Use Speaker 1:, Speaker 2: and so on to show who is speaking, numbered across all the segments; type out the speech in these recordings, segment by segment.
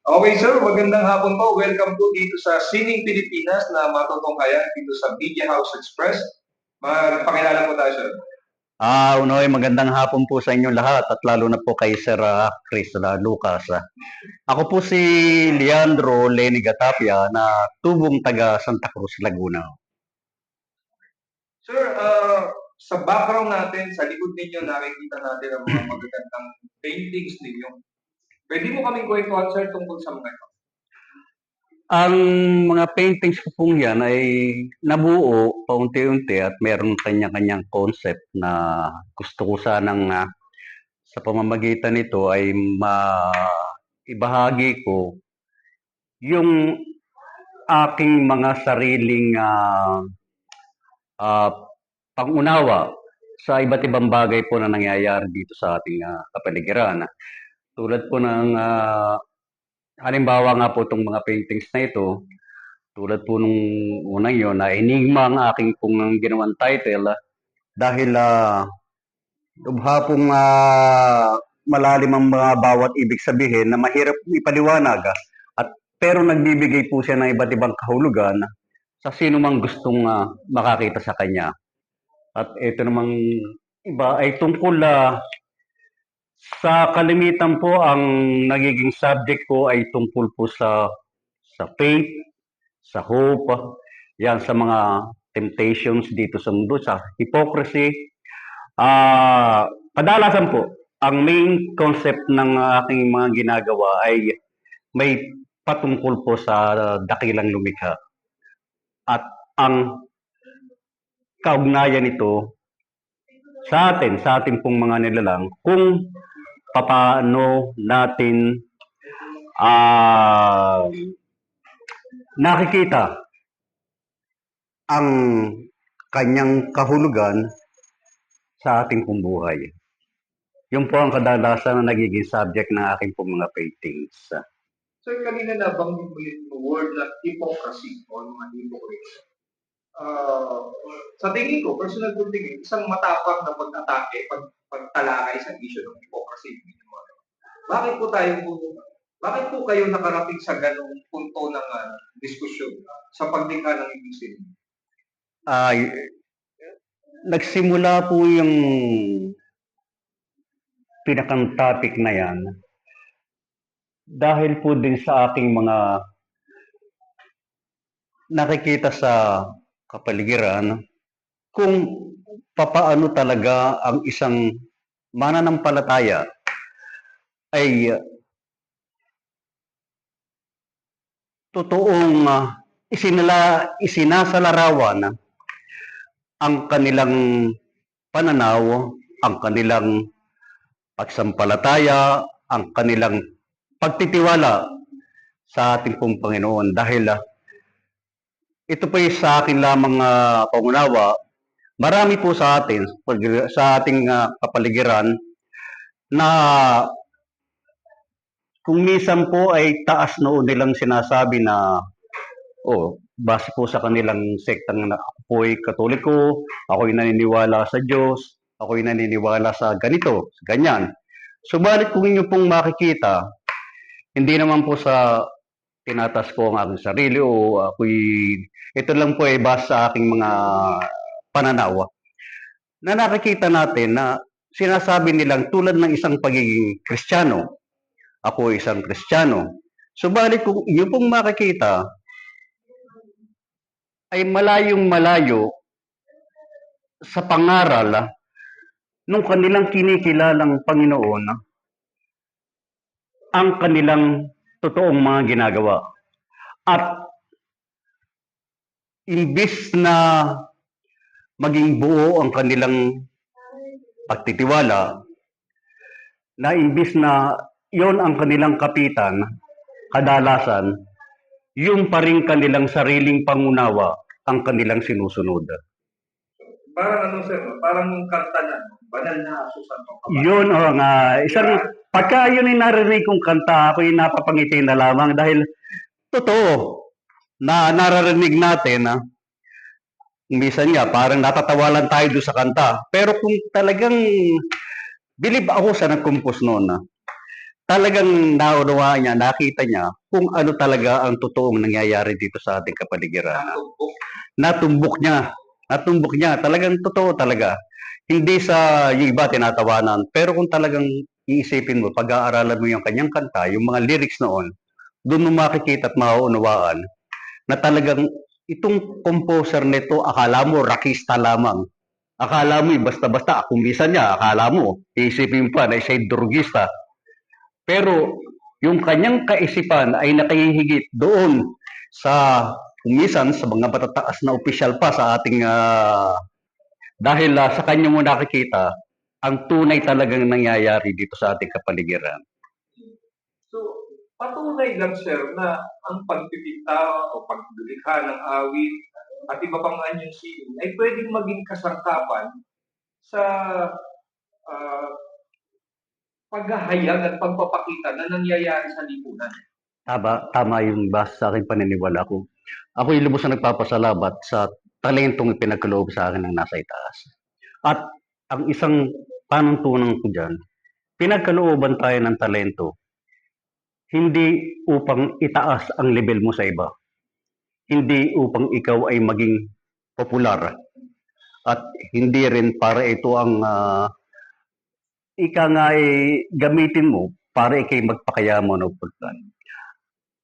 Speaker 1: Okay sir, magandang hapon po. Welcome po dito sa Sining Pilipinas na matutunghayan dito sa Media House Express. Magpakilala po tayo sir.
Speaker 2: Unoy, magandang hapon po sa inyo lahat at lalo na po kay Sir Chris Lucas. Ako po si Leandro Lenny Gatapia na tubong taga Santa Cruz, Laguna.
Speaker 1: Sir, sa background natin, sa likod ninyo, nakikita natin ang mga magagandang paintings ninyo. Pwede mo kaming kwentuhan sir tungkol sa mga ito?
Speaker 2: Ang mga paintings ko pong yan ay nabuo paunti-unti at meron kanya-kanyang concept na gusto ko sanang sa pamamagitan nito ay ibahagi ko yung aking mga sariling pangunawa sa iba't ibang bagay po na nangyayari dito sa ating kapaligiran. Tulad po ng halimbawa nga po itong mga paintings na ito, tulad po nung unang yun na Enigma ang aking pong ginawang title dahil lubha pong malalim ang mga bawat ibig sabihin na mahirap ipaliwanag at pero nagbibigay po siya ng iba't ibang kahulugan sa sino mang gustong makakita sa kanya. At ito namang iba ay tungkol sa kalimitan po ang nagiging subject ko ay tungkol po sa faith, sa hope, yan sa mga temptations dito sa mundo, sa hypocrisy. Kadalasan po, ang main concept ng aking mga ginagawa ay may patungkol po sa dakilang lumikha. At ang kaugnayan nito sa atin pong mga nilalang, kung paano natin nakikita ang kanyang kahulugan sa ating pong buhay. Yun po ang kadalasan na nagiging subject ng aking pong mga paintings.
Speaker 1: Sir, kanina nabanggit mo yung word na hypocrisy o mga hypocrites. Sa tingin ko, personal kong tingin, isang matapang na pag-atake, pagtalakay sa issue ng hypocrisy. Bakit po kayo nakarating sa ganong punto ng diskusyon sa paglikha ng ibig sabihin?
Speaker 2: Nagsimula po yung pinakang topic na yan dahil po din sa aking mga nakikita sa kapaligiran kung papaano talaga ang isang mananampalataya ay totoong isinasalarawan ang kanilang pananaw, ang kanilang pagsampalataya, ang kanilang pagtitiwala sa ating pong Panginoon. Dahil ito po sa akin lamang pangunawa, marami po sa atin, sa ating kapaligiran, na kung minsan po ay taas noon nilang sinasabi na base po sa kanilang sektang na ako po ay Katoliko, ako'y naniniwala sa Diyos, ako'y naniniwala sa ganito, ganyan. Subalit kung inyo pong makikita, hindi naman po sa tinatas ko ang aking sarili o ito lang po ay base sa aking mga pananaw na nakikita natin na sinasabi nilang tulad ng isang pagiging Kristiyano, ako isang Kristiyano. Subalit kung inyo pong makikita ay malayong malayo sa pangaral nung kanilang kinikilalang Panginoon ang kanilang totoong mga ginagawa. At imbis na maging buo ang kanilang pagtitiwala, na imbis na yon ang kanilang kapitan, kadalasan, yung pa rin kanilang sariling pangunawa ang kanilang sinusunod.
Speaker 1: Parang sir, parang kanta na, banal na susanto.
Speaker 2: Yun isang pagka yun ay narinig kong kanta, ako yung napapangiti na lamang dahil totoo na naririnig natin minsan nga parang natatawalan tayo doon sa kanta. Pero kung talagang believe ako sa nag-compose noon talagang naunawaan niya, nakita niya kung ano talaga ang totoong nangyayari dito sa ating kapaligiran.
Speaker 1: Natumbok.
Speaker 2: Natumbok niya. Natumbok niya. Talagang totoo talaga. Hindi sa yung iba tinatawanan. Pero kung talagang iisipin mo, pag-aaralan mo yung kanyang kanta, yung mga lyrics noon, doon mo makikita at mauunawaan na talagang itong composer nito, akala mo rakista lamang. Akala mo basta-basta, kung minsan niya, akala mo, iisipin pa na siya'y drugista. Pero yung kanyang kaisipan ay nakahihigit doon sa kumisan sa mga matataas na opisyal pa sa ating dahil sa kanya mo nakikita ang tunay talagang nangyayari dito sa ating kapaligiran.
Speaker 1: So, patunay lang, sir, na ang pagpipinta o pagdulikha ng awit at iba pang anyong sining ay pwedeng maging kasangkapan sa ah, paghahayag at pagpapakita na nangyayari sa lipunan.
Speaker 2: Tama yung base sa aking paniniwala ko. Ako yung lubos na nagpapasalamat sa talentong ipinagkaloob sa akin ng nasa itaas. At ang isang panuntunan ko dyan, pinagkalooban tayo ng talento, hindi upang itaas ang level mo sa iba. Hindi upang ikaw ay maging popular. At hindi rin para ito ang ika nga ay gamitin mo para ikay magpakayaman o pagkan.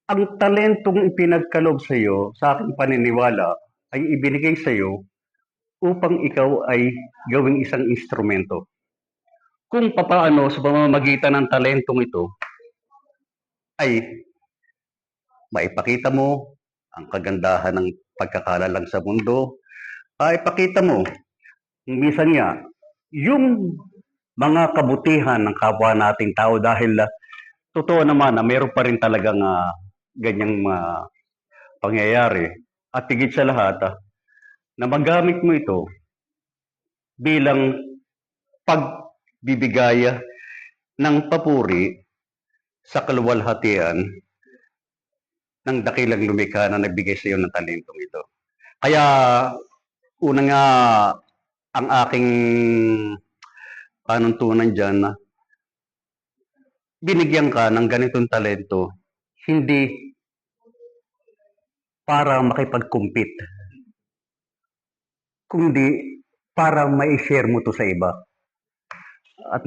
Speaker 2: Ang talentong ipinagkaloob sa iyo, sa aking paniniwala, ay ibinigay sa iyo upang ikaw ay gawing isang instrumento. Kung papaano sa pamamagitan ng talentong ito ay maipakita mo ang kagandahan ng pagkakalalang sa mundo, ay ipakita mo, minsan nga, yung mga kabutihan ng kapwa nating tao dahil totoo naman na meron pa rin talagang ganyang pangyayari. At higit sa lahat, na magamit mo ito bilang pagbibigay ng papuri sa kaluwalhatian ng dakilang lumikha na nagbigay sa iyo ng talentong ito. Kaya, una nga, ang aking panuntunan dyan, binigyan ka ng ganitong talento, hindi para makipag-compete, kundi para mai-share mo to sa iba. At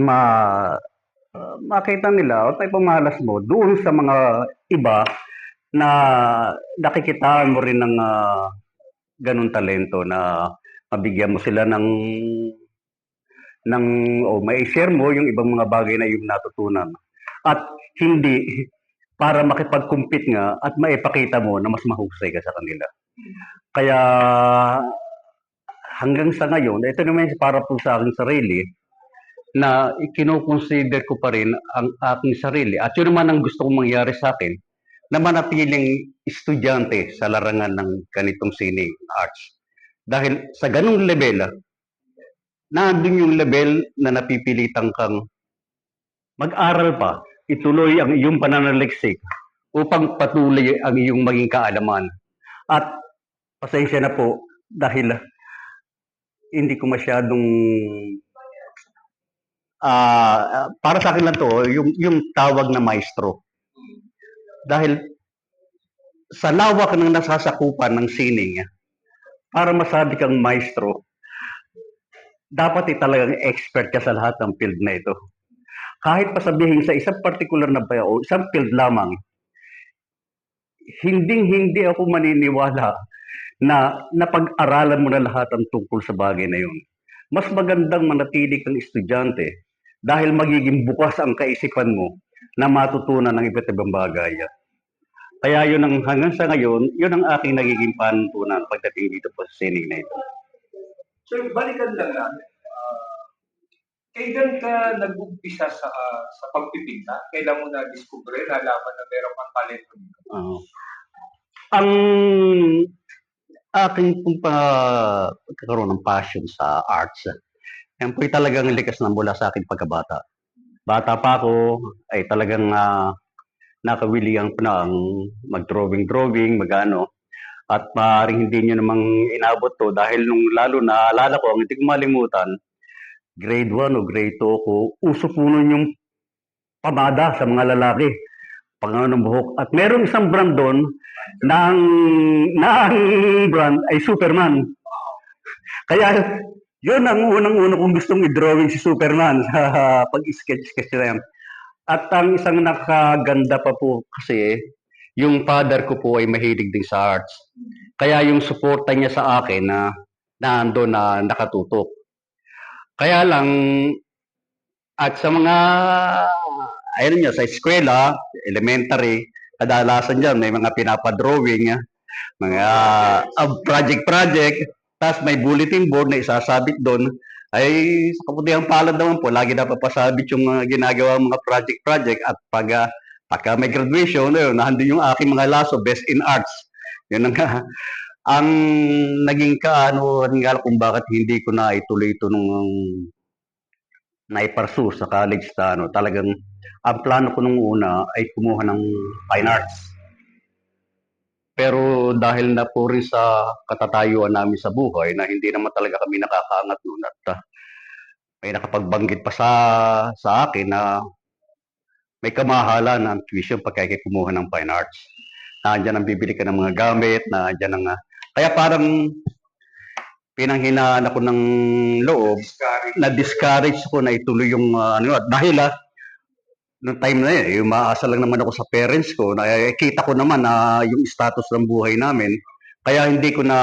Speaker 2: makita nila o ipamalas mo doon sa mga iba na nakikitaan mo rin ng ganun talento na mabigyan mo sila ng o mai-share mo yung ibang mga bagay na yung natutunan. At hindi para makipag-compete nga at maipakita mo na mas mahusay ka sa kanila. Kaya hanggang sa ngayon, ito naman para po sa aking sarili, na kinoconsider ko pa rin ang aking sarili. At yun naman ang gusto kong mangyari sa akin, na manatiling estudyante sa larangan ng ganitong sining arts. Dahil sa ganung level, nandun yung level na napipilitan kang mag-aral pa, ituloy ang iyong pananaliksik upang patuloy ang iyong maging kaalaman. At pasensya na po dahil hindi ko masyadong para sa akin lang to, yung tawag na maestro. Dahil sa lawak ng nasasakupan ng sining, para masabi kang maestro, dapat talagang expert ka sa lahat ng field na ito. Kahit pa sabihin sa isang particular na bayo o isang field lamang, hindi ako maniniwala na napag-aralan mo na lahat ang tungkol sa bagay na yun. Mas magandang manatili kang estudyante dahil magiging bukas ang kaisipan mo na matutunan ng iba't ibang bagay. Kaya yun ang hanggang sa ngayon, yun ang aking nagiging panuntunan pagdating dito po sa sining na ito.
Speaker 1: So, balikan lang natin. Kailan ka nag-umpisa sa pagpipinta? Kailan mo na-discover, nalaman na meron kang talento dito?
Speaker 2: Ang aking pagkakaroon ng passion sa arts, yan po'y talagang likas na mula sa aking pagkabata. Bata pa ako, ay talagang nakawilihan ko na ang mag-drawing, mag-ano. At maaaring hindi nyo namang inabot to dahil nung lalo na alala ko, ang hindi ko malimutan, grade 1 o grade 2 ako, uso po nun yung pamada sa mga lalaki, pangano ng buhok. At merong isang brand doon na ang brand ay Superman. Kaya yun ang unang-una kong gustong i-drawing si Superman sa pag-sketch na yan. At ang isang nakaganda pa po kasi, yung father ko po ay mahilig din sa arts. Kaya yung suporta niya sa akin na naando na nakatutok. Kaya lang, at sa mga, ayun niya, sa eskwela, elementary, kadalasan dyan, may mga pinapadrawing, mga project-project, tapos may bulletin board na isasabit doon, ay sa kabutihang palad naman po, lagi napapasabit yung ginagawa mga project-project at pagka may graduation, nandun yung aking mga laso, best in arts. Yun ang, ang naging kung bakit hindi ko na ituloy ito nung naiparsu sa college na talagang ang plano ko nung una ay kumuha ng fine arts. Pero dahil na po rin sa katatayuan namin sa buhay na hindi naman talaga kami nakakaangat noon at may nakapagbanggit pa sa akin na may kamahalan ang tuition pagka kumuha ng fine arts. Nandiyan ang bibili ka ng mga gamit, nandiyan ang kaya parang pinanghinaan ako ng loob, na-discourage ko na ituloy yung dahil noong time na yun, umaasa lang naman ako sa parents ko, nakikita ko naman na yung status ng buhay namin, kaya hindi ko na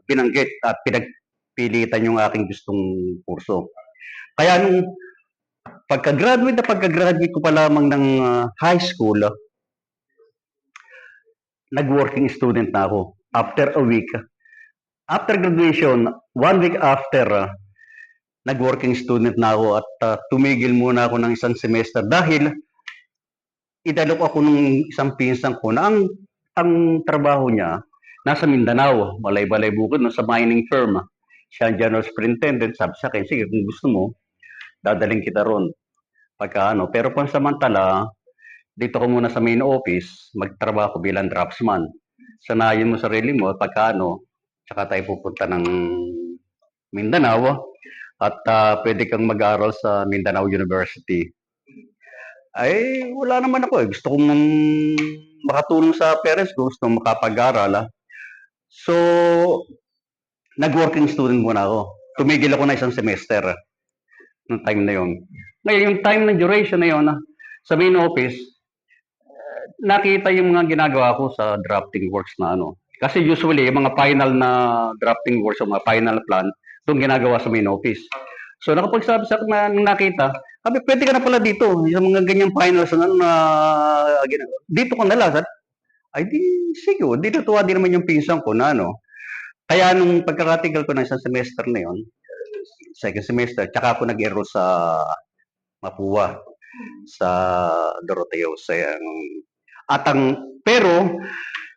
Speaker 2: binanggit at pinagpilitan yung aking gustong kurso. Kaya nung pagka-graduate ko pa lamang ng high school, nag-working student na ako. After a week, after graduation, 1 week after, nag-working student na ako at tumigil muna ako ng isang semester dahil idalok ako ng isang pinsan ko na ang trabaho niya nasa Mindanao, Balay-Balay Bukid, no, sa mining firm. Siya ang general superintendent, sabi sa akin, sige, kung gusto mo, dadaling kita ron. Pero pansamantala, dito ko muna sa main office, magtrabaho bilang draftsman. Sanayin mo sarili mo, tsaka tayo pupunta ng Mindanao at pwede kang mag-aral sa Mindanao University. Ay, wala naman ako. Gusto kong makatulong sa parents ko, gusto kong makapag-aral. So, nag-working student muna ako. Tumigil ako na isang semester noong time na yon. Ngayon, yung time na duration na yon, sa main office, nakita yung mga ginagawa ko sa drafting works na Kasi usually, yung mga final na drafting works o mga final plan, itong ginagawa sa main office. So, nakapagsabi sa akin na nakita, sabi, pwede ka na pala dito. Yung mga ganyang finals dito ko na lang. Ay, di, sige, di natuwa din naman yung pinsan ko na Kaya nung pagkakatigal ko ng isang semester na yon, second semester, tsaka ako nag-enroll sa Mapua, sa Doroteo. Pero,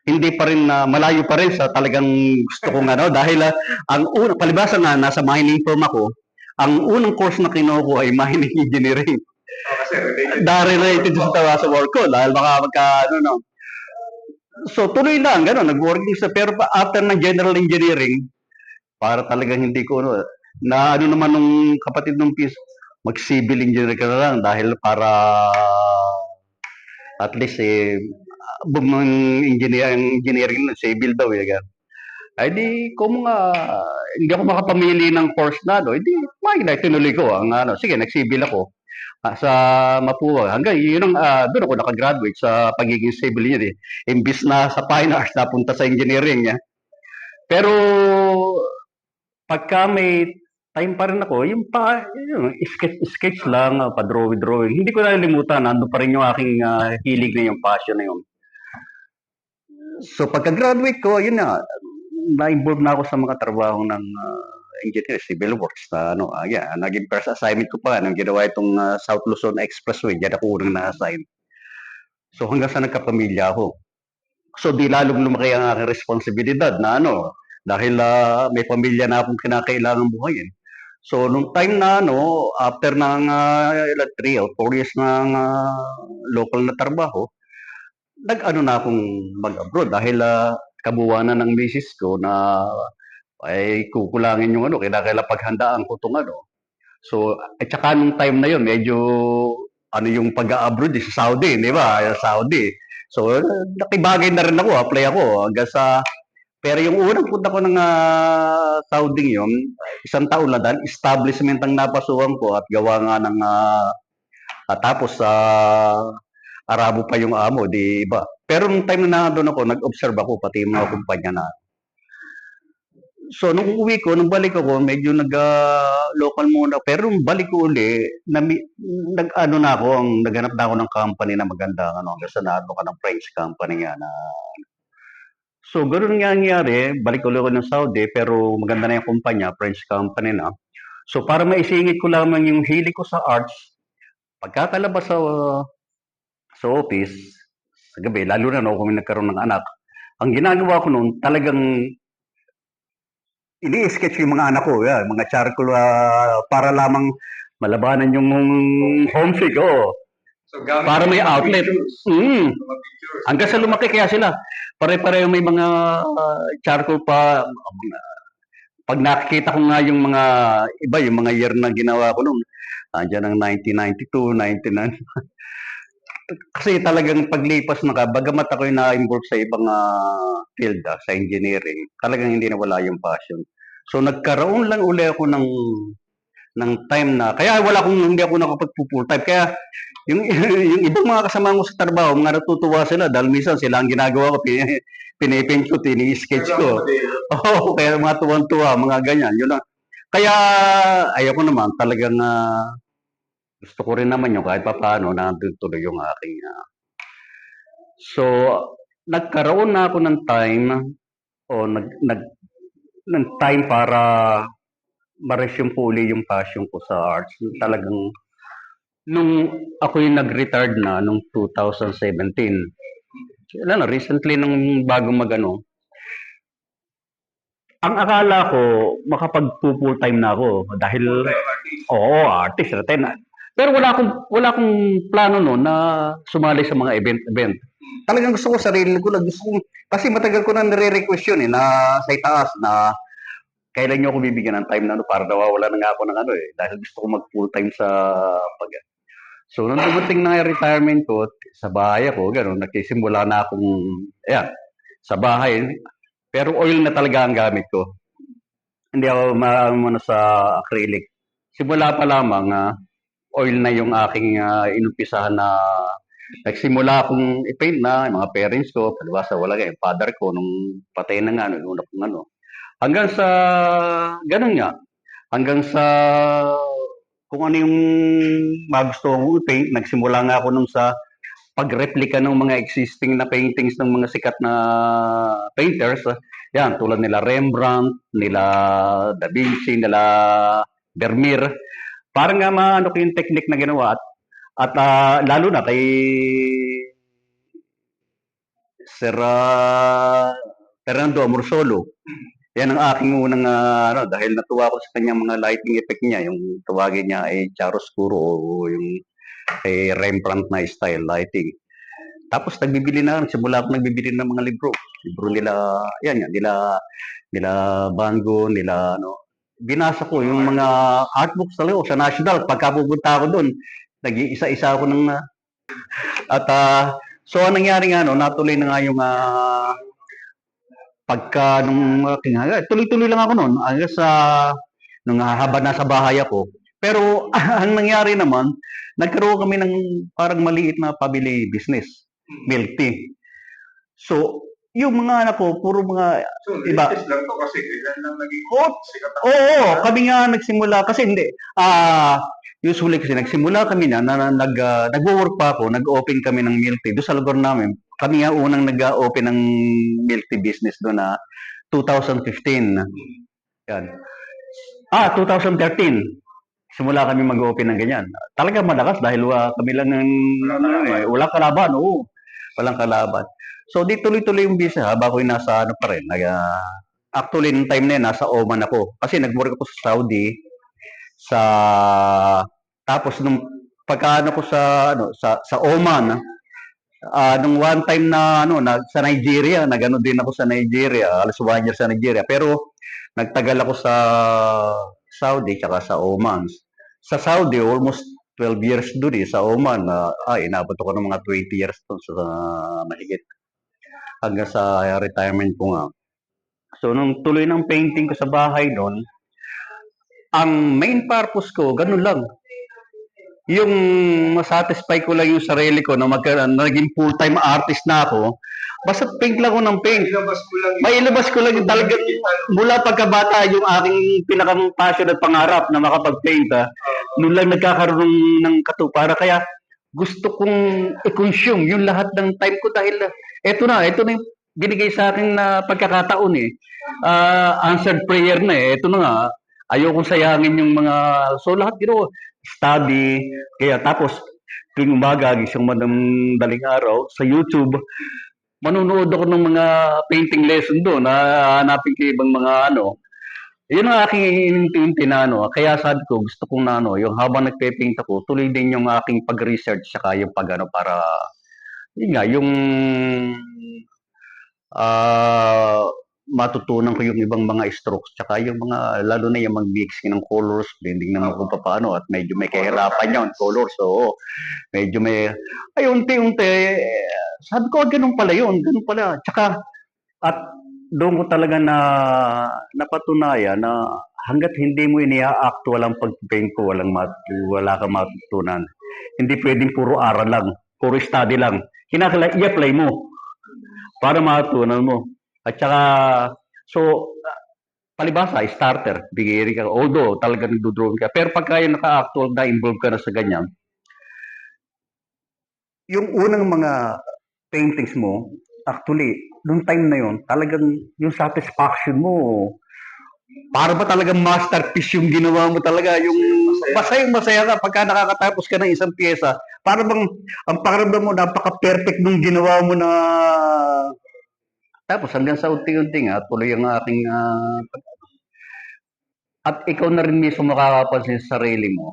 Speaker 2: hindi pa rin malayo pa rin sa talagang gusto kong dahil ang palibasa nga nasa mining firm ako, ang unang course na kinuha ay mining engineering. Dahil related sa work ko dahil baka So tuloy lang nag-working pero after ng general engineering para talagang hindi ko na naman nung kapatid nung piece mag-civil engineer ka na lang dahil para at least engineering na civil daw ay di kung hindi ako makapamili ng course na tinuloy ko sige nag-civil ako sa Mapua hanggang yun doon ako nakagraduate sa pagiging civil engineer imbis na sa fine arts napunta sa engineering pero pagka may time pa rin ako yung sketch lang pa-drawing hindi ko nalilimutan nando pa rin yung aking hilig na yung passion na yun. So pagka-graduate ko, yun na-involve na ako sa mga trabaho ng engineer, civil works naging first assignment ko pa nung ginawa itong South Luzon Expressway, diyan ako unang na-assign. So hanggang sa nagkapamilya ako. So di lalong lumaki ang aking responsibilidad na dahil may pamilya na akong kinakailangan buhayin. So nung time na after ng 3 or 4 years ng local na trabaho, na akong mag-abroad dahil kabuuan na ng misis ko na ay kukulangin yung kinakailangan paghandaan ko itong So, at saka nung time na yun, medyo ano yung pag-a-abroad sa Saudi, di ba? Saudi. So, nakibagay na rin ako, apply ako hanggang sa pero yung unang punta ko ng Saudi yun, isang taon na dahil establishment ang napasukan ko at gawa nga ng tapos sa Arabo pa yung amo, di ba? Pero nung time na nandun ako, nag-observe ako pati yung mga kumpanya na. So, nung uwi ko, nung balik ako, medyo nag-local muna. Pero nung balik ko uli, nag-ano na ako, naghanap na ako ng company na maganda. Ano, hanggang sa naano ka ng French company nga na. So, ganoon nga nangyari, balik ulit ako ng Saudi, pero maganda na yung kumpanya, French company na. So, para maisingit ko lamang yung hilig ko sa arts, pagkakalabas sa office, sa gabi, lalo na no, kung nagkaroon ng anak, ang ginagawa ko noon, talagang ini-sketch yung mga anak ko, yan, mga charcoal para lamang malabanan yung homesick, oh.
Speaker 1: So, gamit
Speaker 2: Para
Speaker 1: mo
Speaker 2: may
Speaker 1: yung mga
Speaker 2: outlet.
Speaker 1: pictures.
Speaker 2: Mm.
Speaker 1: Mga pictures.
Speaker 2: Hanggang sa lumaki kaya sila. Pare-pareho may mga charcoal pa. Pag nakikita ko nga yung mga iba, yung mga year na ginawa ko noon, andyan ang 1992, 99. Kasi talagang paglipas na ka, bagamat ako'y na-involve sa ibang field, sa engineering, talagang hindi nawala yung passion. So nagkaroon lang uli ako ng time na, kaya hindi ako nakapag-full time. Kaya yung, yung ibang mga kasama ko sa trabaho, mga natutuwa sila dahil minsan sila ang ginagawa ko, pinipin ko, tini-sketch ko. Oo, kaya mga tuwang-tuwa, mga ganyan. Yun lang. Kaya ayoko naman, talagang gusto ko rin naman yung kahit pa paano nandun tuloy yung aking so nagkaroon na ako ng time o ng time para ma-resume po uli yung passion ko sa arts. Talagang nung ako yung nag-retired na nung 2017. Wala na, recently nung bago magano. Ang akala ko makapag full time na ako dahil oo, artist retain. Pero wala akong plano noon na sumali sa mga event. Talagang gusto ko sarili ko lang gusto ko kasi matagal ko na nire-request yun na sa itaas na kailan niyo ako bibigyan ng time na para nawawala na nga ako ng dahil gusto ko mag full time sa pag So, nung dumating na yung retirement ko, sa bahay ako, gano'n, nagsisimula na akong, ayan, sa bahay. Pero oil na talaga ang gamit ko. Hindi ako maano sa acrylic. Simula pa lamang, oil na yung aking inumpisahan na nagsimula akong i-paint na, yung mga parents ko, palibasa wala yung father ko, nung patay na nga, nung una kong Hanggang sa, ganun nga, hanggang sa kung ano yung magustuhan kong i-paint, nagsimula nga ako nung sa pag-replika ng mga existing na paintings ng mga sikat na painters. Yan, tulad nila Rembrandt, nila Da Vinci, nila Vermeer. Parang nga maano ko yung technique na ginawa at lalo na kay Sir Fernando Amorsolo. Yan ang aking unang dahil natuwa ko sa kanyang mga lighting effect niya, yung tawagin niya ay chiaroscuro o yung kay Rembrandt na style lighting. Tapos simula ako nagbibili ng mga libro. Libro nila, yan yan, nila Van Gogh, nila binasa ko yung mga artbooks talaga sa National. Pagka pupunta ako doon, nag-iisa-isa ako ng at so anong nangyari nga natuloy na nga yung pagka nung tuloy-tuloy lang ako noon hanggang sa nung haba na sa bahay ako. Pero ang nangyari naman, nagkaroon kami ng parang maliit na pabili business, milk tea. So, yung mga anak ko, puro mga iba.
Speaker 1: Lang to kasi kailan lang naging sikat ako.
Speaker 2: Oo, kami nga nagsimula kasi hindi. Usually kasi nagsimula kami na nag-work pa ako, nag-open kami ng milk tea doon sa lugar namin. Kami nga unang nag-open ng milk tea business doon na 2015. Yan. 2013. Simula kami mag-open ng ganyan. Talaga malakas dahil kami lang walang kalaban, oo. Walang kalaban. So, di tuloy-tuloy yung business habang ako'y nasa pa rin. Actually, nung time na yun, nasa Oman ako. Kasi nag-work ako sa Saudi. Tapos nung pagkaano ko sa Oman, nung one time na sa Nigeria, nagano din ako sa Nigeria, alas 1 year sa Nigeria. Pero nagtagal ako sa Saudi tsaka sa Oman. Sa Saudi, almost 12 years doon sa Oman. Inabot ako ng mga 20 years doon sa mahigit hanggang sa retirement ko nga. So, nung tuloy ng painting ko sa bahay doon, ang main purpose ko, ganun lang. Yung masatisfy ko lang yung sarili ko na naging full-time artist na ako, basta paint lang ako ng paint. Mailabas ko lang yung talagang mula pagkabata yung aking pinaka-passion at pangarap na makapag-paint. Noon lang nagkakaroon ng katuparan. Kaya gusto kong i-consume yung lahat ng time ko dahil ito na yung binigay sa akin na pagkakataon answered prayer na Ito na nga, ayokong sayangin yung mga, so lahat study, kaya tapos tuwing umaga, gising man ng daling araw, sa YouTube, manunood ako ng mga painting lesson doon, hanapin ko ibang mga yun ang aking ininti na kaya sabi ko, gusto kong yung habang nagpe-paint ako, tuloy din yung aking pag-research saka yung para, yun nga, yung matutunan ko yung ibang mga strokes tsaka yung mga lalo na yung mag-mixing ng colors, blending naman kung paano at medyo may kahirapan yun, colors. So, medyo may unti-unti sabi ko ganun pala yun, ganun pala. Tsaka at doon ko talaga na napatunayan na hangga't hindi mo inia-act walang pag-paint ko, wala kang matutunan. Hindi pwedeng puro aral lang, puro study lang. Kinakailangan i-apply mo para matutunan mo. At saka, so, palibasa, starter, bigay ka. Although, talaga nagdodrawing ka. Pero pagka yung naka-actual na involved ka na sa ganyan, yung unang mga paintings mo, actually, nung time na yun, talagang yung satisfaction mo, para ba talagang masterpiece yung ginawa mo talaga, yung masaya ka pagka nakakatapos ka ng isang pyesa, para bang ang pakiramdam mo napaka-perfect nung ginawa mo na tapos hanggang sa unti-unti nga tuloy ang aking at ikaw na rin mismo makakapansin sa sarili mo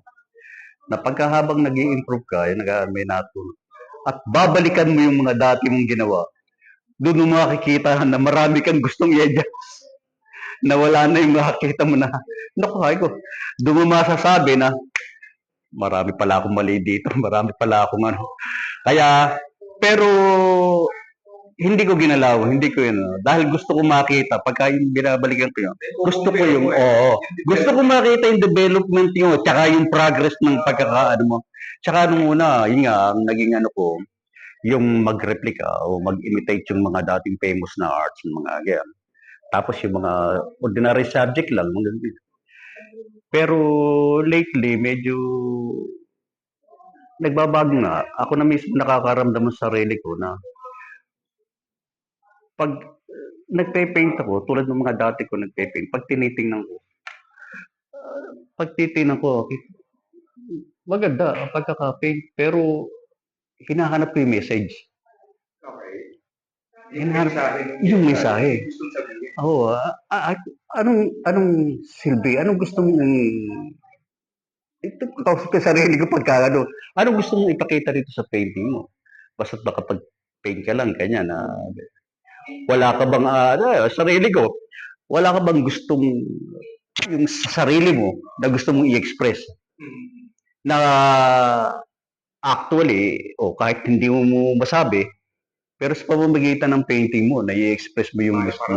Speaker 2: na pagkahabang nag-i-improve ka, may natutunan. At babalikan mo yung mga dati mong ginawa. Doon mo makikita na marami kang gustong i-adjust. Na wala na yung makikita mo na, naku, ko. Doon mo masasabi na, marami pala akong mali dito, marami pala akong Kaya, pero, hindi ko ginalaw, hindi ko yun. Dahil gusto ko makita, pagka yung binabalikan ko yun, gusto ko yung, gusto ko makita yung development yun, tsaka yung progress ng pagkakaano mo. Tsaka nung una, yun nga, ang naging ko, yung mag-replica o mag-imitate yung mga dating famous na arts, yung mga ganyan. Tapos yung mga ordinary subject lang. Pero lately, medyo nagbabago na. Ako na mismo nakakaramdam sa sarili ko na pag nagpe-paint ako, tulad ng mga dati ko nagpe-paint, pag titingnan ko, maganda ang pagkaka-paint, pero hinahanap ko yung message.
Speaker 1: Okay.
Speaker 2: Yung mensahe. Oo. Anong silbi? Anong gusto mong ito kausap ko sarili ko pagka anong gusto mong ipakita dito sa painting mo? Basta't makapag-paint ka lang, ganyan. Wala ka bang, sarili ko, wala ka bang gustong yung sarili mo na gusto mong i-express? Na actually, kahit hindi mo masabi, pero sa pamamagitan ng painting mo, na i-express mo yung gusto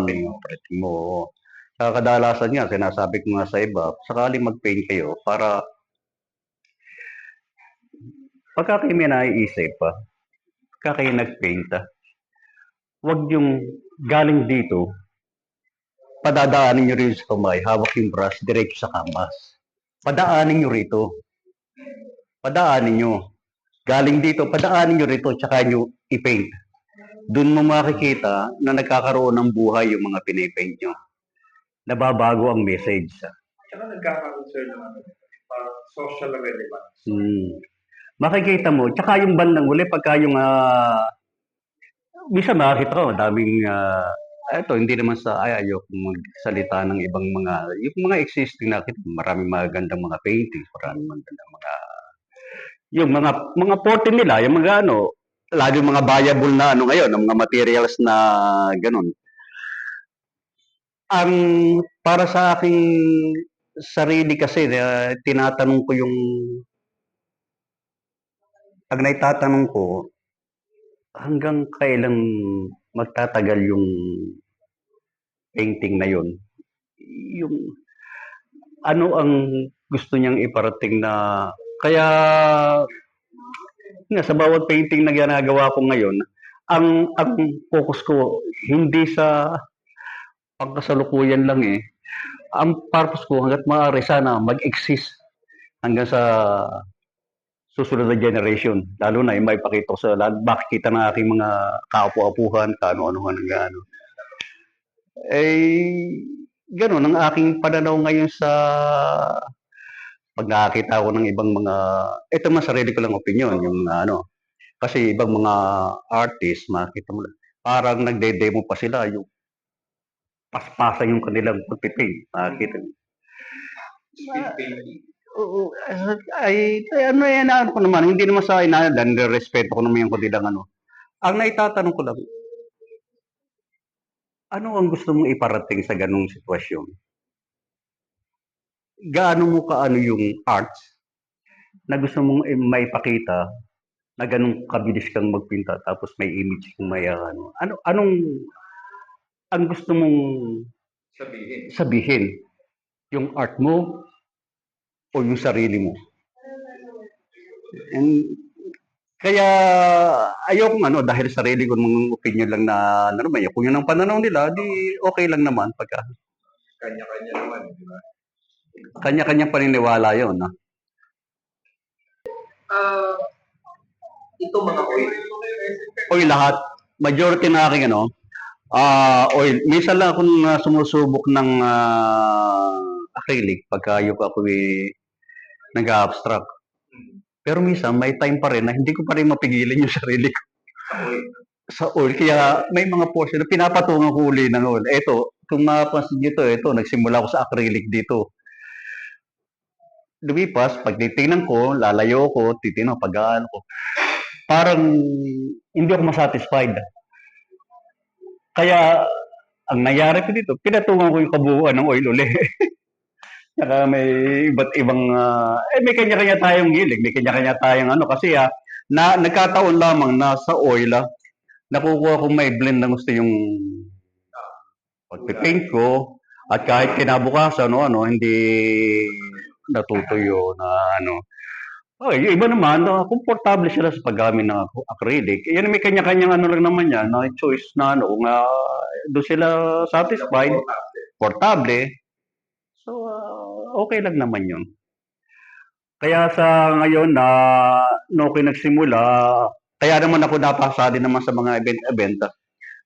Speaker 2: mo. Sa kadalasan nga, sinasabi ko nga sa iba, sakaling mag-paint kayo para pagka kayo may naiisip pagka kayo nag-paint, huwag yung galing dito, padadaanin nyo rin sa kamay, hawak yung brush, diretso sa canvas. Padaanin nyo rito. Padaanin nyo. Galing dito, padaanin nyo rito, tsaka nyo i-paint. Doon mo makikita na nagkakaroon ng buhay yung mga pinipaint nyo. Nababago ang message.
Speaker 1: Tsaka nagkakaroon sir ng parang social relevance.
Speaker 2: Makikita mo, tsaka yung bandang huli, pagka yung minsan makikita ko, daming ito, hindi naman sa ayoko magsalita ng ibang yung mga existing na maraming magagandang mga paintings, maraming magagandang yung mga porte nila, yung mga lalo yung mga viable na ngayon, ng mga materials na ganun. Ang para sa aking sarili kasi, tinatanong ko yung Ang naitatanong ko, hanggang kailan magtatagal yung painting na yun? Yung ano ang gusto niyang iparating na kaya nga sa bawat painting na ginagawa ko ngayon, ang focus ko hindi sa pangkasalukuyan lang eh. Ang purpose ko hangga't maaari sana mag-exist hanggang sa susunod na generation. Lalo na yung maipakita ko sa makikita ng aking mga kaapu-apuhan, kaano-anuhan ng gaano. Eh, ganun ang aking pananaw ngayon sa pag nakakita ko ng ibang mga, ito man sarili ko lang opinion, yung ano, kasi ibang mga artist, makita mo, parang nagde-demo pa sila, yung paspasan yung kanilang pagpipaint. Makita mo.
Speaker 1: Speed painting.
Speaker 2: Oo, ay ano yan, ano ko naman, hindi naman sa inalan, respeto ko naman yung kanilang ano. Ang naitatanong ko lang, ano ang gusto mong iparating sa ganung sitwasyon? Gaano mo kaano yung arts na gusto mong maipakita na ganun kabilis kang magpinta tapos may image kang may ano. Anong ang gusto mong
Speaker 1: Sabihin.
Speaker 2: sabihin? Yung art mo o yung sarili mo? And, kaya ayokong ano, dahil sarili ko ng opinion lang na ano naman, kung yun ang pananaw nila, di okay lang naman pagka
Speaker 1: Kanya-kanya naman, di ba?
Speaker 2: kanya-kanya paniniwala yun. Ha?
Speaker 1: Ito mga oil.
Speaker 2: Oy, lahat, majority na aking ano, oil. Minsan lang akong sumusubok ng acrylic pagka yung ako nag-abstract. Pero minsan may time pa rin na hindi ko pa rin mapigilan yung sarili ko
Speaker 1: Sa oil.
Speaker 2: sa oil. Kaya may mga portion na pinapatungan ko uli ng oil. Eto, kung mapapansin nyo ito, nagsimula ako sa acrylic dito. Lumipas, pag titingnan ko, lalayo ko, titingnan pag ko. Parang hindi ako masatisfied. Kaya ang nangyari ko dito, pinatungan ko yung kabuuan ng oil uli. Saka may iba't ibang, may kanya-kanya tayong hilig, may kanya-kanya tayong ano, kasi na nagkataon lamang na sa oil, nakukuha ko may blend na gusto yung pagpipaint ko, at kahit kinabukasan, hindi natutuyo na ano. Oh, yung iba naman, komportable sila sa paggamit ng acrylic. Yan may kanya-kanyang ano lang naman yan, na choice na ano, nga doon sila satisfied, portable. So, okay lang naman yun. Kaya sa ngayon na no ako nagsimula, kaya naman ako napasali naman sa mga event-event.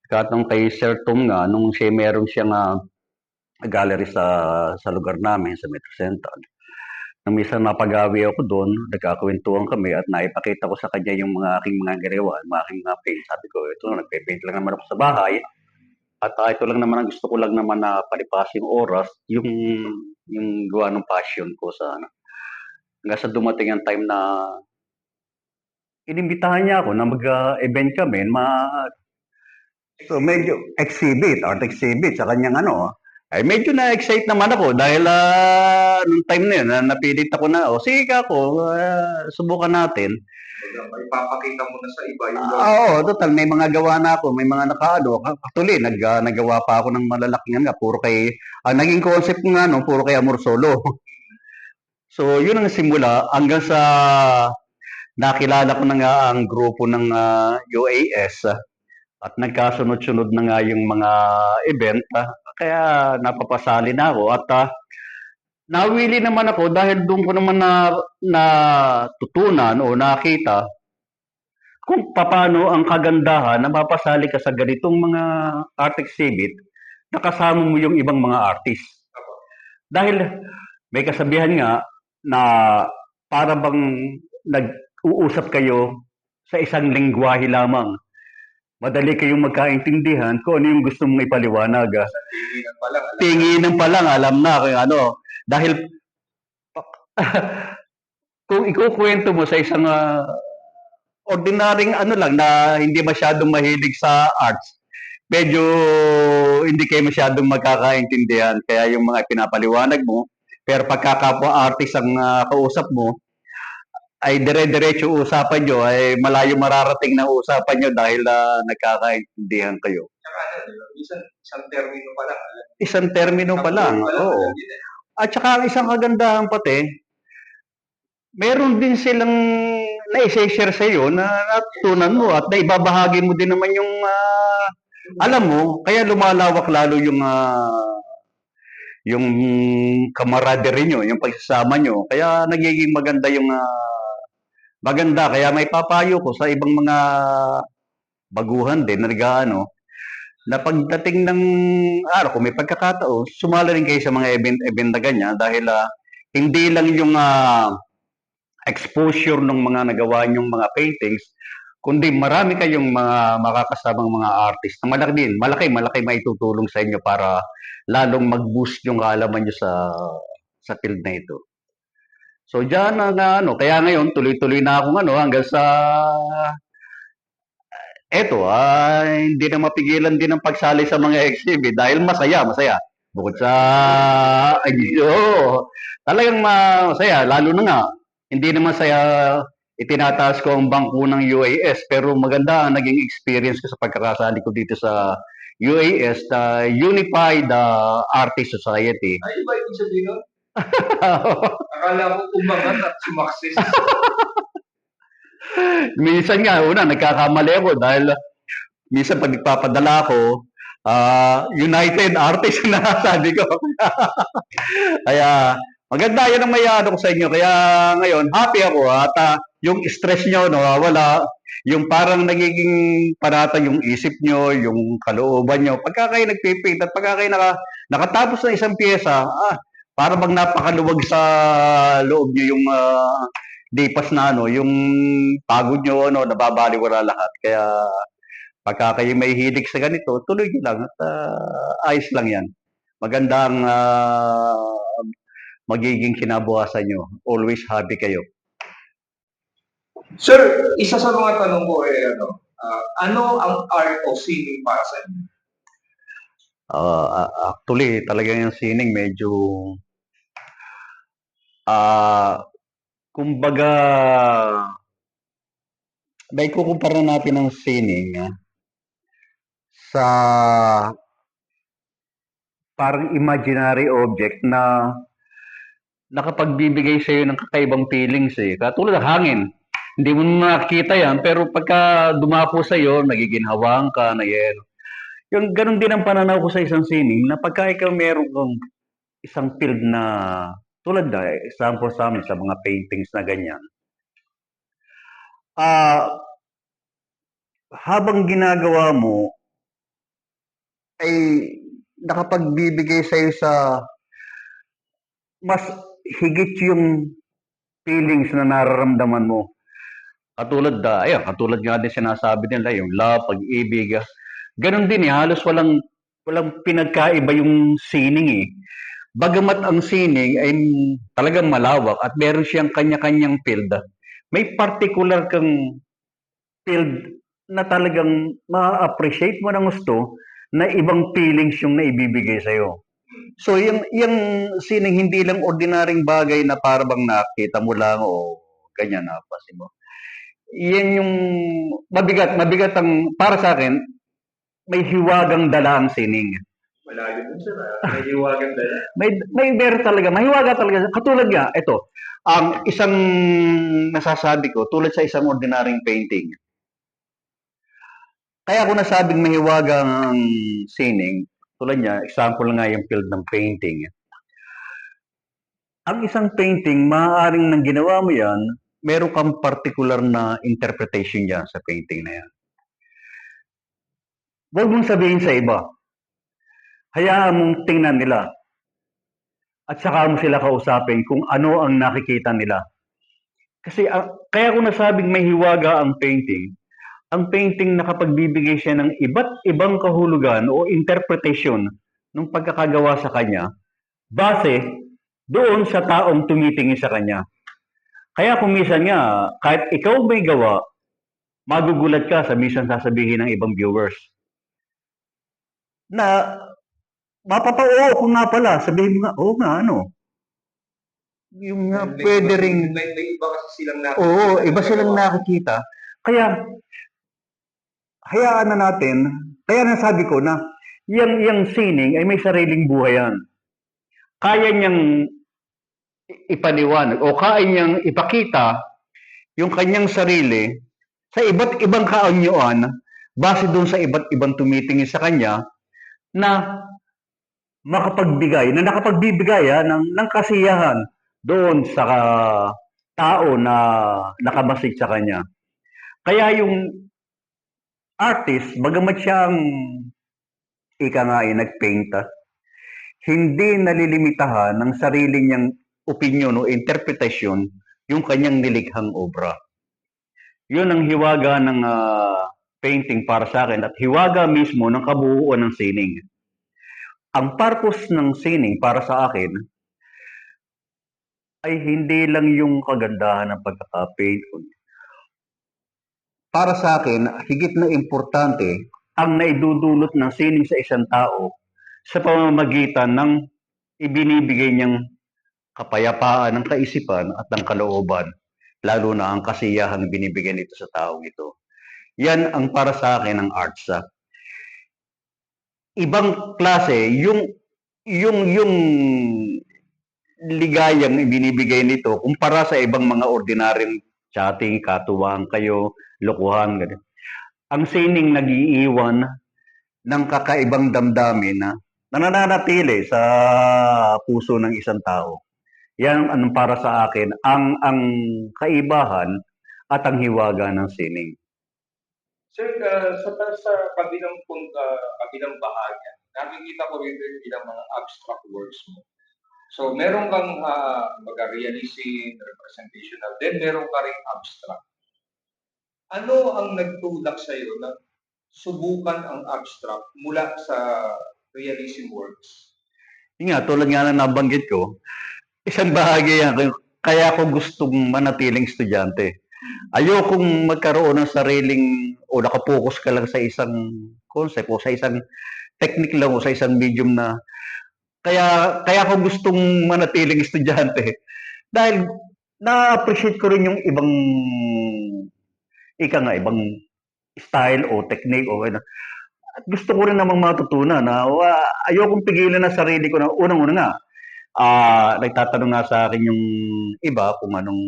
Speaker 2: Katong kay Sir Tom nga, nung siya meron siyang gallery sa lugar namin, sa Metro Central. Nang minsan napagawi ako doon, nagkakwentuhan kami at naipakita ko sa kanya yung mga aking mga ginawa, mga aking mga paint. Sabi ko, ito, nagpe-paint lang naman ako sa bahay. At ito lang naman, ang gusto ko lang naman na palipas yung oras, yung gawa ng passion ko sa ano. Hanggang sa dumating ang time na inimbitahan niya ako na mag-event kami, so medyo art exhibit sa kanyang ano. Ay medyo na-excite naman ako dahil nung time na yun, napilit ako na, sige ka ako, subukan natin.
Speaker 1: Ipapakita mo na sa iba yung
Speaker 2: Oo, total, may mga gawa na ako, may mga nakaano. Actually, nagawa pa ako ng malalaking nga, puro kay, naging concept nga, no, puro kay Amor Solo. So, yun ang simula, hanggang sa nakilala ko na nga ang grupo ng UAS, at nagkasunod-sunod na nga yung mga event, kaya napapasali na ako. At nawili naman ako dahil doon ko naman natutunan o nakita kung paano ang kagandahan na mapasali ka sa ganitong mga art exhibit na kasama mo yung ibang mga artist. Dahil may kasabihan nga na para bang nag-uusap kayo sa isang lengguwahe lamang. Madali kayong magkaintindihan kung ano yung gusto mong ipaliwanag. Tinginan pa lang, alam na kung ano. Dahil kung ikukwento mo sa isang ordinaryong ano lang na hindi masyadong mahilig sa arts, medyo hindi kayo masyadong magkakaintindihan. Kaya yung mga pinapaliwanag mo, pero pagkakapwa artist ang kausap mo, ay dire-diretso usapan nyo, ay malayo mararating na usapan nyo dahil nagkakaintindihan kayo.
Speaker 1: Tsaka ano, di ba? Minsan, isang termino pa lang.
Speaker 2: Isang termino pa lang, oo.
Speaker 1: alam yun eh.
Speaker 2: At saka ang isang kagandahan pati, meron din silang na-share sa iyo na natutunan mo at naibabahagi mo din naman yung alam mo, kaya lumalawak lalo yung camaraderie nyo, yung pagsasama nyo. Kaya nagiging maganda yung maganda. Kaya may papayo ko sa ibang mga baguhan din na nag-ano, na pagdating ng araw, kung may pagkakataon, sumali rin kayo sa mga event na ganyan dahil hindi lang yung exposure ng mga nagawa nyong mga paintings, kundi marami kayong mga makakasamang mga artist na malaki maitutulong sa inyo para lalong mag-boost yung kaalaman nyo sa field na ito. So diyan ano, kaya ngayon tuloy-tuloy na akong hanggang sa eto hindi na mapigilan din ang pagsali sa mga exhibit dahil masaya. Bukod sa talagang masaya lalo na nga hindi naman saya itinataas ko ang bangko ng UAS pero maganda ang naging experience ko sa pagkakasali ko dito sa UAS, the Unified Artist Society.
Speaker 1: Ay, iba ibig sabihin nun? Akala ko umangat at sumakses.
Speaker 2: Minsan nga, una, nagkakamali ako dahil minsan pag nagpapadala ako, United Artists na sabi ko. Kaya, maganda yan ang may ko sa inyo. Kaya ngayon, happy ako at yung stress nyo nawawala, yung parang nagiging panatag yung isip nyo, yung kalooban nyo. Pagka kayo nagpipaint at pagka kayo nakatapos ng isang pyesa, para bang napakaluwag sa loob nyo yung dipas na yung pagod nyo, nababaliwala lahat. Kaya pagka kayo may hilig sa ganito, tuloy nyo lang at ayos lang yan. Magandang magiging kinabukasan nyo. Always happy kayo.
Speaker 1: Sir, isa sa mga tanong ko ano ang art of singing para sa inyo?
Speaker 2: Actually, talaga yung sining medyo kumbaga may kukumpara natin ng sining sa parang imaginary object na nakapagbibigay sa iyo ng kakaibang feelings Katulad ng hangin. Hindi mo makikita yan, pero pagka dumapo sa iyo, nagiginhawang ka na yan. Yung ganun din ang pananaw ko sa isang sining na pagka ikaw meron kang isang field na tulad na example sa amin sa mga paintings na ganyan. Habang ginagawa mo ay nakapagbibigay sa iyo sa mas higit yung feelings na nararamdaman mo. Katulad nga din sinasabi nila yung love, pag-ibig. Ganon din halos walang pinagkaiba yung sining Bagamat ang sining ay talagang malawak at meron siyang kanya-kanyang field, may particular kang field na talagang ma-appreciate mo ng gusto na ibang feelings yung naibibigay sa'yo. So, yung sining hindi lang ordinaryong bagay na para bang nakita mo lang o ganyan napasin mo. Yan yung mabigat ang para sa akin, may hiwagang dala ang sining.
Speaker 1: Malayo dun sir, may hiwagang dala.
Speaker 2: May meron talaga, mahiwaga talaga. Katulad nga, ito, ang isang nasasabi ko, tulad sa isang ordinaryong painting. Kaya ako nasabing mahiwaga ang sining, tulad niya, example nga yung field ng painting. Ang isang painting, maaaring nang ginawa mo yan, meron kang particular na interpretation yan sa painting na yan. Huwag mong sabihin sa iba. Hayaan mong tingnan nila. At saka mo sila kausapin kung ano ang nakikita nila. Kasi kaya ko nasabing may hiwaga ang painting nakapagbibigay siya ng iba't ibang kahulugan o interpretation ng pagkakagawa sa kanya base doon sa taong tumitingin sa kanya. Kaya kung minsan nga, kahit ikaw may gawa, magugulat ka sa minsan sasabihin ng ibang viewers na mapapao ko nga pala, sabihin mo nga, oo nga, ano. yung
Speaker 1: May
Speaker 2: pwede
Speaker 1: iba,
Speaker 2: ring,
Speaker 1: may iba kasi silang nakikita
Speaker 2: oo,
Speaker 1: na
Speaker 2: iba silang
Speaker 1: nagagawa.
Speaker 2: nakikita. Kaya, hayaan na natin, kaya nasabi ko na, yung sining ay may sariling buhay yan. Kaya niyang ipaliwanag o kaya niyang ipakita yung kanyang sarili sa iba't ibang kaanyuan base doon sa iba't ibang tumitingin sa kanya na na nakapagbibigay ng kasiyahan doon sa tao na nakamasig sa kanya. Kaya yung artist, bagamat siya ang ika nga ay nagpaint, hindi nalilimitahan ng sarili niyang opinyon o interpretasyon yung kanyang nilikhang obra. Yun ang hiwaga ng painting para sa akin at hiwaga mismo ng kabuuan ng sining. Ang purpose ng sining para sa akin ay hindi lang yung kagandahan ng pagkaka-paint. Para sa akin, higit na importante ang naidudulot ng sining sa isang tao sa pamamagitan ng ibinibigay niyang kapayapaan ng kaisipan at ng kalooban, lalo na ang kasiyahang binibigay nito sa taong ito. Yan ang para sa akin ang arts. Ibang klase yung ligayang binibigay nito kumpara sa ibang mga ordinaryong chatting, katuwang kayo, lokohan, ganun. Ang sining nag-iiwan ng kakaibang damdamin na nananatili sa puso ng isang tao. Yan ang para sa akin ang kaibahan at ang hiwaga ng sining.
Speaker 1: Sir, sa kabilang bahagi, nakikita ko rin ilang mga abstract works mo. So, meron kang realism, representational, then meron ka rin abstract. Ano ang nagtulak sa iyo na subukan ang abstract mula sa realism works?
Speaker 2: Yun nga, tulad nga na nabanggit ko, isang bahagi yan. Kaya ako gustong manatiling estudyante. Ayokong magkaroon ng sariling o nakapokus ka lang sa isang concept o sa isang technique lang o sa isang medium na kaya ako gustong manatiling estudyante dahil na-appreciate ko rin yung ibang ibang style o technique o ano. At gusto ko rin namang matutunan na ayokong pigilan ng sarili ko na unang-una nga nagtatanong nga sa akin yung iba kung anong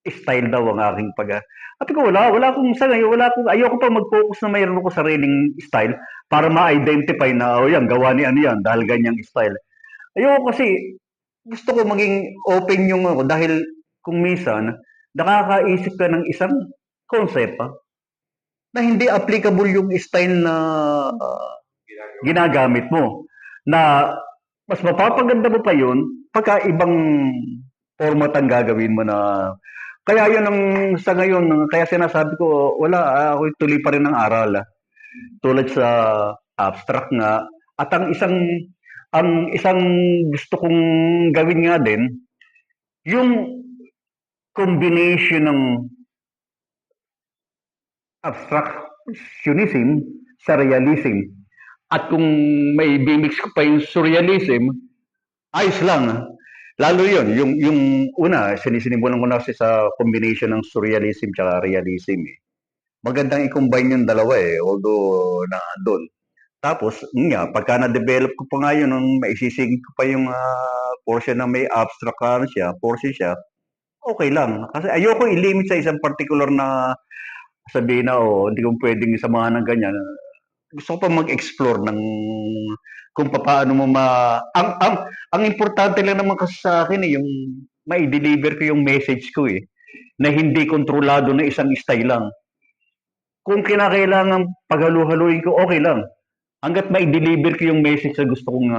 Speaker 2: style daw ang aking sabi ko wala akong sa ngayon, ayoko pa mag-focus na mayroon ako sariling style para ma-identify na yan, gawa ni ano yan dahil ganyang style. Ayoko kasi gusto ko maging open yung ako dahil kung minsan nakakaisip ka ng isang concept na hindi applicable yung style na ginagamit mo. Na mas mapapaganda mo pa yun pagka ibang format ang gagawin mo na kaya yun ang sa ngayon, kaya sinasabi ko, wala, ako tuloy pa rin ng aral. Tulad sa abstract nga. At ang isang gusto kong gawin nga din, yung combination ng abstractionism sa realism. At kung may bimix ko pa yung surrealism, ayos lang. Lalo yun, yung una, sinisinimulan ko na kasi sa combination ng surrealism at realism. Magandang i-combine yung dalawa although na doon. Tapos, nga, pagka na-develop ko pa nga yun, nung maisising ko pa yung portion na may abstract portion siya, okay lang. Kasi ayoko i-limit sa isang particular na sabihin na, hindi ko pwedeng samahan ng ganyan. Gusto ko pa mag-explore ng kung paano mo ang importante lang naman kasi sa akin yung mai-deliver ko yung message ko na hindi kontrolado na isang style lang. Kung kinakailangan paghalu-haluin ko, okay lang. Hanggat mai-deliver ko yung message na gusto kong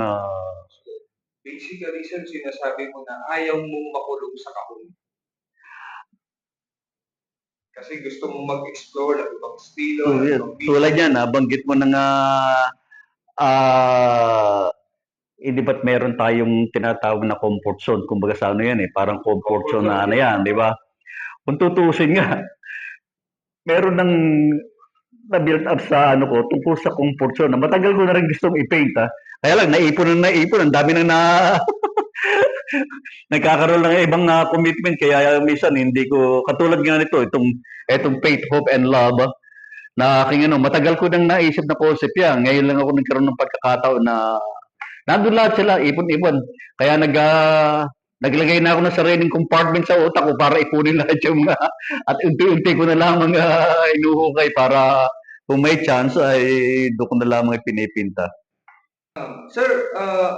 Speaker 1: Basically, sir, sinasabi mo na ayaw mong makulong sa kahon. Kasi gusto mong mag-explore ng ibang estilo, ng ibang
Speaker 2: tulad yan, banggit mo na nga hindi ba't meron tayong tinatawag na comfort zone? Kumbaga sa ano yan parang comfort zone na ano yan, di ba? Kung tutusin nga, meron ng na-build up sa ano ko tungkol sa comfort zone. Matagal ko na rin gustong i-paint Kaya lang, naipon, ang dami nang nagkakaroon ng ibang commitment kaya minsan hindi ko katulad nga nito itong Faith, Hope and Love na aking matagal ko nang naisip na concept yan. Ngayon lang ako nagkaroon ng pagkakataon na nandun lahat sila, ipon-ipon. Kaya naglagay na ako ng sariling compartment sa utak ko para ipunin lahat yung at unti-unti ko na lamang inuhukay para kung may chance ay doon ko na lamang ipinipinta.
Speaker 1: Sir,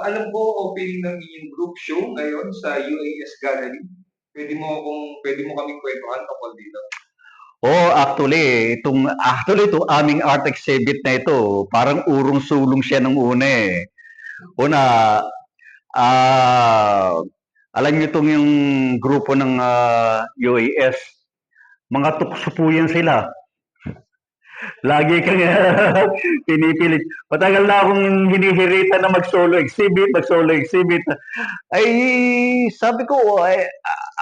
Speaker 1: alam ko opening ng inyong group show ngayon sa UAS Gallery. Pwede mo kaming kwentuhan tungkol dito.
Speaker 2: Oh, actually, itong aming art exhibit na ito, parang urong-sulong siya nung una eh. Una, alam niyo itong yung grupo ng UAS, mga tukso po yan sila. Lagi kang pinipilit. Matagal na akong hinihirita na mag-solo exhibit. Ay, sabi ko, ay,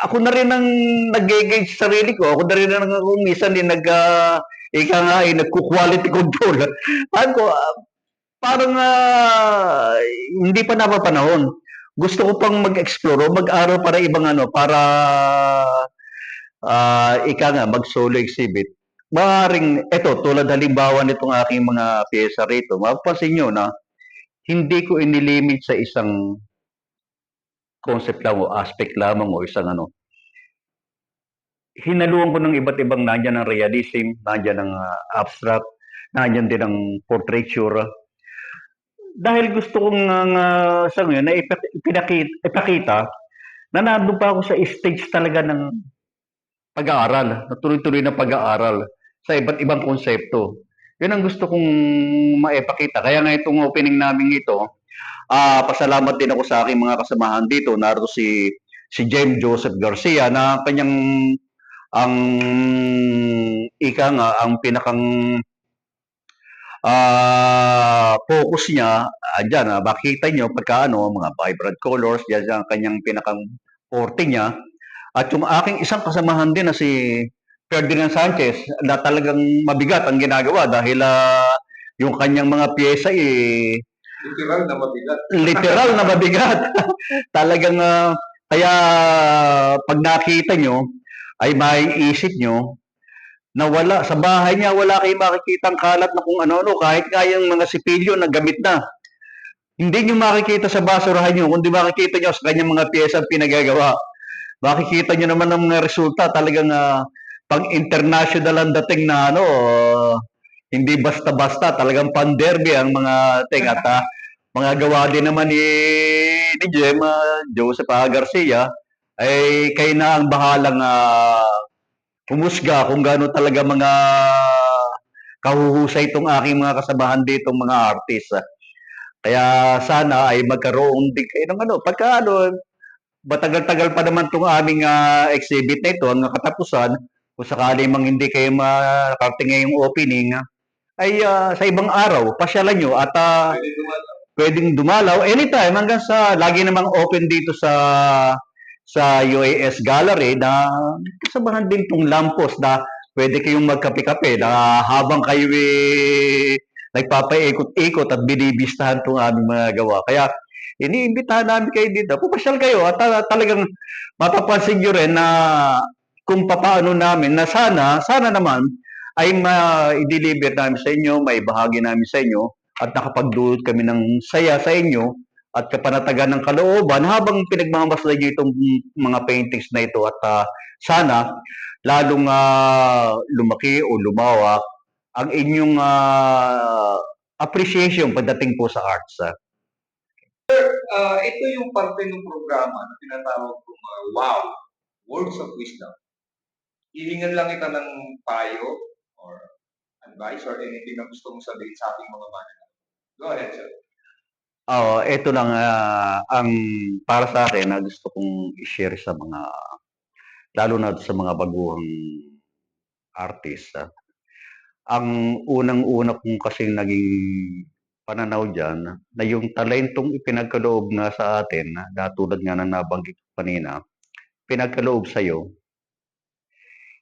Speaker 2: ako na rin ang nag-gauge sa sarili ko. Ako na rin ang minsan din ika nga nagko-quality control. Sabi ko, parang hindi pa napapanahon. Gusto ko pang mag-explore, mag-aral para ibang para ika nga, mag-solo exhibit. Maaaring, eto, tulad halimbawa nitong aking mga pyesa rito, mapapansin nyo na hindi ko inilimit sa isang concept lang o aspect lamang o isang hinaluan ko ng iba't ibang nandiyan ang realism, nandiyan ang abstract, nandiyan din ang portraiture. Dahil gusto kong sa ngayon na ipakita na nandun pa ako sa stage talaga ng pag-aaral, na tuloy-tuloy na pag-aaral sa iba't ibang konsepto. Yun ang gusto kong maipakita. Kaya nga itong opening namin ito, pasalamat din ako sa aking mga kasamahan dito. Narito si James Joseph Garcia na kanyang ang ang pinakang focus niya diyan, makita nyo pagka mga vibrant colors, diyan ang kanyang pinakang forte niya. At yung aking isang kasamahan din na si Ferdinand Sanchez na talagang mabigat ang ginagawa dahil yung kanyang mga pyesa
Speaker 1: literal na mabigat.
Speaker 2: Literal na mabigat. Talagang kaya pag nakita nyo ay maiisip nyo na wala sa bahay niya wala kayong makikitang kalat na kung ano-ano kahit nga yung mga sipilyo na gamit na. Hindi nyo makikita sa basurahan nyo kundi makikita nyo sa kanyang mga pyesa pinagagawa. Makikita nyo naman ang mga resulta talagang pang international ang dating na hindi basta-basta talagang panderby ang mga at mga gawa din naman ni Joseph Garcia ay kayo na ang bahalang humusga kung gaano talaga mga kahuhusay itong aking mga kasamahan dito mga artist. Kaya sana ay magkaroon din kayo ng pagka matagal-tagal pa naman itong aming exhibit na ito, ang katapusan, kung sakali mang hindi kayo makarating ngayong opening, ay sa ibang araw, pasyalan nyo at pwedeng dumalaw anytime hanggang sa lagi namang open dito sa UAS Gallery na kasamahan din itong lampos na pwede kayong magkape-kape na habang kayo nagpapaikot-ikot at binibistahan itong aming mga gawa. Kaya iniimbitahan namin kayo dito. Pumasyal kayo at talagang mapapansin nyo rin na kung paano namin na sana naman ay ma-deliver namin sa inyo, may bahagi namin sa inyo at nakapagdulot kami ng saya sa inyo at kapanatagan ng kalooban habang pinagmamasdan nyo itong mga paintings na ito at sana lalong lumaki o lumawak ang inyong appreciation pagdating po sa arts.
Speaker 1: Ito yung parte ng programa na tinatawag kong WOW, Words of Wisdom. Hihingan lang kita ng payo or advice or anything na gusto mong sabihin sa ating mga mananalig. Go ahead, sir.
Speaker 2: Ito lang ang para sa akin na gusto kong i-share sa mga, lalo na sa mga baguhang artist. Ang unang-una kong kasing naging pananaw dyan, na yung talentong ipinagkaloob nga sa atin, na tulad nga na nabanggit ko kanina, pinagkaloob sa'yo,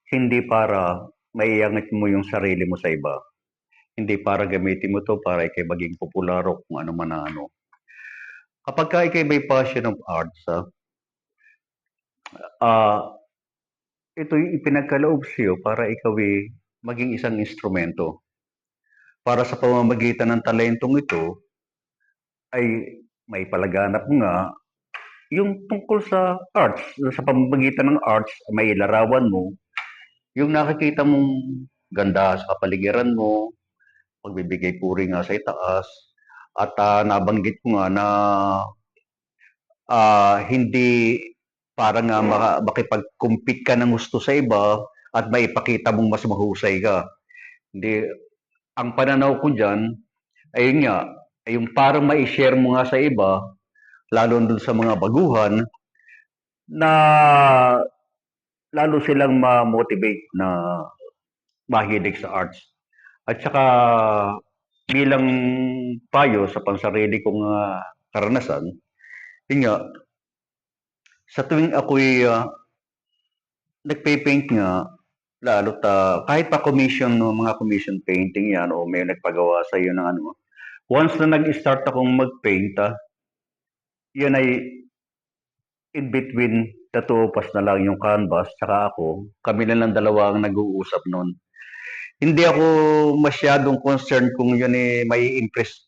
Speaker 2: hindi para maiangat mo yung sarili mo sa iba. Hindi para gamitin mo to para ikay maging popular o kung ano man na ano. Kapag ka ikay may passion of arts, Ah, ito yung ipinagkaloob sa'yo para ikaw ay maging isang instrumento. Para sa pamamagitan ng talentong ito ay maipalaganap mo nga yung tungkol sa arts. Sa pamamagitan ng arts, mailarawan mo yung nakikita mong ganda sa kapaligiran mo, pagbibigay puri nga sa itaas, at nabanggit ko nga na hindi para nga makipag-compete ka ng gusto sa iba at maipakita mong mas mahusay ka. Hindi, ang pananaw ko dyan, ayun nga, ay yung parang mai-share mo nga sa iba, lalo dun sa mga baguhan, na lalo silang ma-motivate na mahilig sa arts. At saka bilang payo sa pansarili kong karanasan, yun nga, sa tuwing ako'y nagpe-paint nga, lalo't kahit pa commission, no, mga commission painting yan o may nagpagawa sa iyo ng ano, once na nag-start akong mag-paint, yan ay in between the two of us na lang yung canvas tsaka ako, kami na lang dalawa ang nag-uusap noon. Hindi ako masyadong concerned kung yun may impress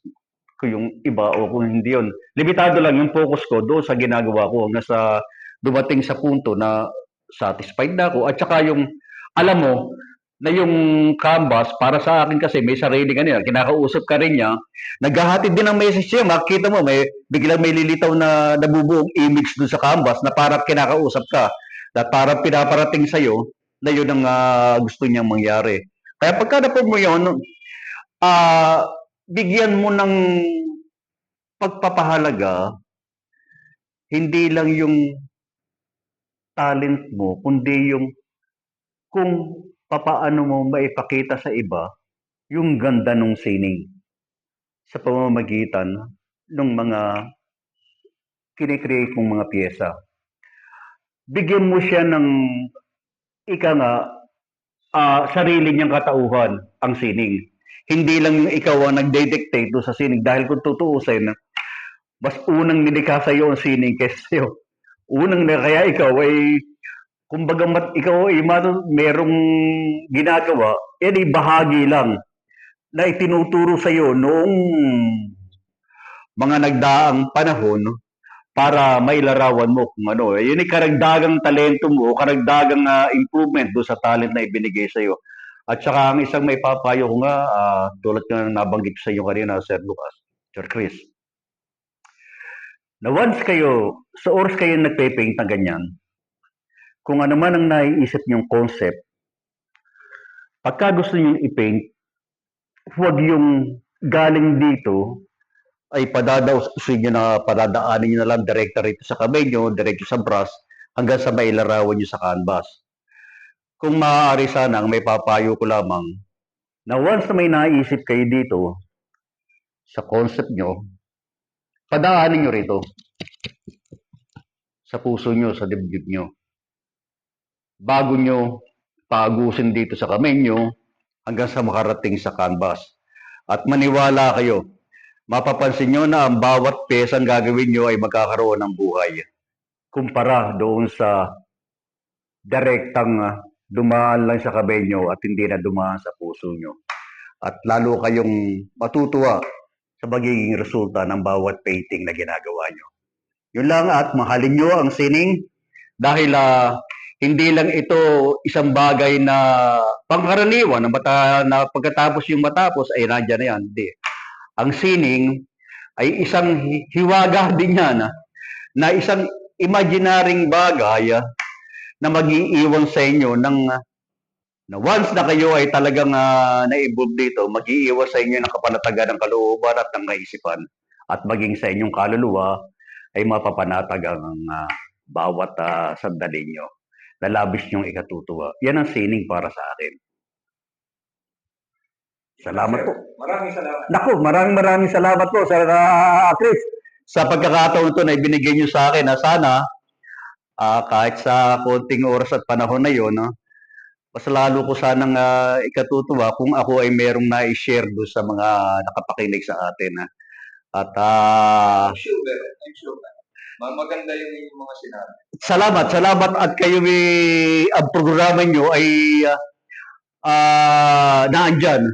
Speaker 2: ko yung iba o kung hindi yun. Limitado lang yung focus ko doon sa ginagawa ko hanggang sa dumating sa punto na satisfied na ako at saka yung alam mo na yung canvas para sa akin kasi may sarili kanina, kinakausap ka rin niya, naghahatid din ng message siya, makikita mo biglang may lilitaw na nabubuong image dun sa canvas na parang kinakausap ka, na parang pinaparating sa'yo na yun ang gusto niyang mangyari. Kaya pagka napag mo yun, ah, bigyan mo ng pagpapahalaga, hindi lang yung talent mo, kundi yung kung papaano mo maipakita sa iba yung ganda ng sining sa pamamagitan ng mga kine-create mong mga piyesa. Bigyan mo siya ng ika nga sarili niyang katauhan ang sining. Hindi lang yung ikaw ang nagde-dictate sa sining dahil kung tutuusin, mas unang nilikha sa iyo ang sining kaysa sa iyo. Unang na kaya ikaw ay kumbaga ikaw ay merong ginagawa, yan ay bahagi lang na itinuturo sa iyo noong mga nagdaang panahon para mailarawan mo kung ano. Yun ay karagdagang talento mo, karagdagang improvement do sa talent na ibinigay sa iyo. At saka ang isang may papayo ko nga, tulad nga ng nabanggit sa inyo kanina, Sir Lucas, Sir Chris, na once kayo, sa oras kayo nagpe-paint na ganyan, kung ano man ang naiisip niyong concept, pagka gusto niyong i-paint, huwag yung galing dito ay padadausin nyo na padadaanin nyo na lang direkta rito sa kamay nyo, direkto sa brush, hanggang sa mailarawan nyo sa canvas. Kung maaari sana, ang may papayo ko lamang, na once na may naisip kayo dito, sa concept nyo, padaanin nyo rito, sa puso nyo, sa dibdib nyo. Bago nyo paagusin dito sa kamay nyo, hanggang sa makarating sa canvas. At maniwala kayo, mapapansin nyo na ang bawat pesang gagawin nyo ay magkakaroon ng buhay. Kumpara doon sa direktang dumaan lang sa kamay nyo at hindi na dumaan sa puso nyo. At lalo kayong matutuwa sa magiging resulta ng bawat painting na ginagawa nyo. Yun lang at mahalin nyo ang sining dahil hindi lang ito isang bagay na pangkaraniwan na pagkatapos yung matapos ay nandiyan na yan. Hindi. Ang sining ay isang hiwaga din yan na isang imaginaring bagay na mag-iiwan sa inyo na once na kayo ay talagang na-involve dito, mag-iiwan sa inyo ng kapanatagan ng kalooban at ng kaisipan at maging sa inyong kaluluwa ay mapapanatag ang bawat sandali nyo na labis nyong ikatutuwa. Yan ang sining para sa akin. Salamat po.
Speaker 1: Maraming salamat.
Speaker 2: Naku, maraming salamat po sa Chris. Sa pagkakataon ito na ibinigay nyo sa akin na sana kahit sa konting oras at panahon na yon, mas lalo ko sanang ikatutuwa kung ako ay merong na-share do sa mga nakapakinig sa atin. At
Speaker 1: I'm sure. Maganda yung inyong mga sinabi.
Speaker 2: Salamat at kayo ang programa nyo ay naandyan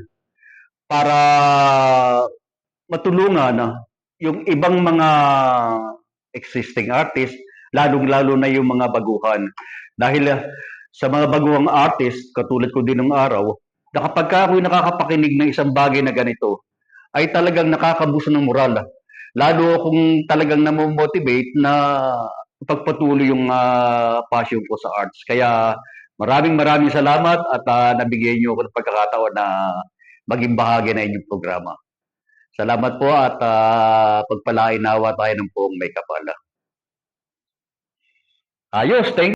Speaker 2: para matulungan yung ibang mga existing artist, lalong-lalo na yung mga baguhan. Dahil sa mga baguhang artist, katulad ko din ng araw, na kapag ako'y nakakapakinig ng isang bagay na ganito, ay talagang nakakabuso ng moral. Lalo akong talagang namomotivate na pagpatuloy yung passion ko sa arts. Kaya maraming salamat at nabigyan niyo ako ng pagkakataon na maging bahagi na inyong programa. Salamat po at pagpalain nawa tayo ng buong may kapala. Ayos, thank